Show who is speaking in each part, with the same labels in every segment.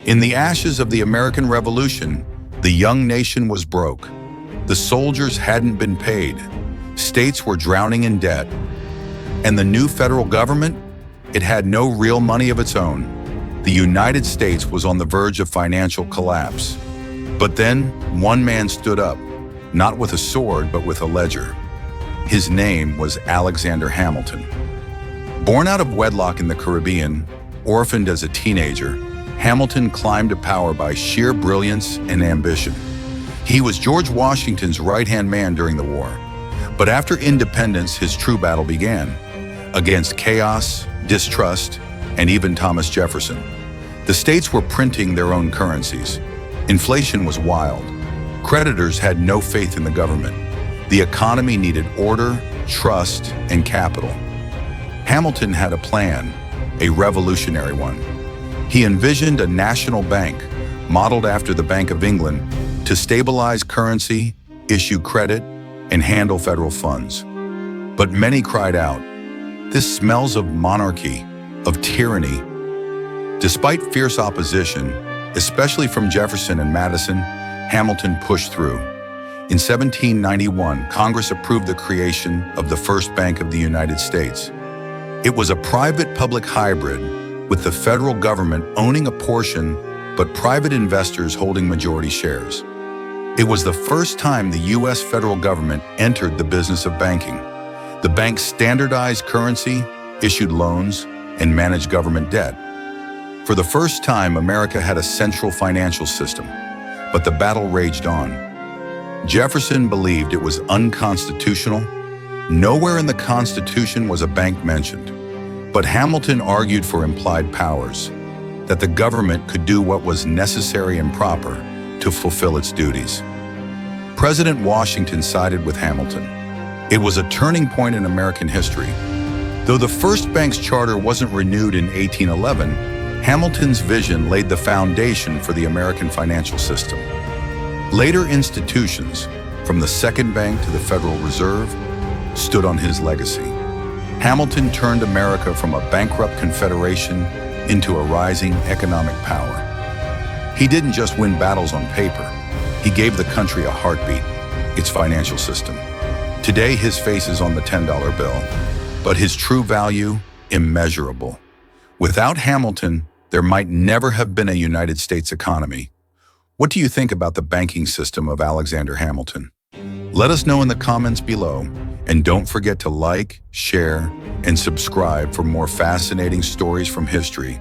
Speaker 1: In the ashes of the American Revolution, the young nation was broke. The soldiers hadn't been paid. States were drowning in debt. And the new federal government? It had no real money of its own. The United States was on the verge of financial collapse. But then, one man stood up, not with a sword, but with a ledger. His name was Alexander Hamilton. Born out of wedlock in the Caribbean, orphaned as a teenager, Hamilton climbed to power by sheer brilliance and ambition. He was George Washington's right-hand man during the war. But after independence, his true battle began, against chaos, distrust, and even Thomas Jefferson. The states were printing their own currencies. Inflation was wild. Creditors had no faith in the government. The economy needed order, trust, and capital. Hamilton had a plan, a revolutionary one. He envisioned a national bank, modeled after the Bank of England, to stabilize currency, issue credit, and handle federal funds. But many cried out, "This smells of monarchy, of tyranny." Despite fierce opposition, especially from Jefferson and Madison, Hamilton pushed through. In 1791, Congress approved the creation of the first Bank of the United States. It was a private-public hybrid, with the federal government owning a portion, but private investors holding majority shares. It was the first time the U.S. federal government entered the business of banking. The bank standardized currency, issued loans, and managed government debt. For the first time, America had a central financial system, but the battle raged on. Jefferson believed it was unconstitutional. Nowhere in the Constitution was a bank mentioned. But Hamilton argued for implied powers, that the government could do what was necessary and proper to fulfill its duties. President Washington sided with Hamilton. It was a turning point in American history. Though the first bank's charter wasn't renewed in 1811, Hamilton's vision laid the foundation for the American financial system. Later institutions, from the Second Bank to the Federal Reserve, stood on his legacy. Hamilton turned America from a bankrupt confederation into a rising economic power. He didn't just win battles on paper. He gave the country a heartbeat, its financial system. Today, his face is on the $10 bill, but his true value, immeasurable. Without Hamilton, there might never have been a United States economy. What do you think about the banking system of Alexander Hamilton? Let us know in the comments below. And don't forget to like, share, and subscribe for more fascinating stories from history.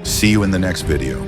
Speaker 1: See you in the next video.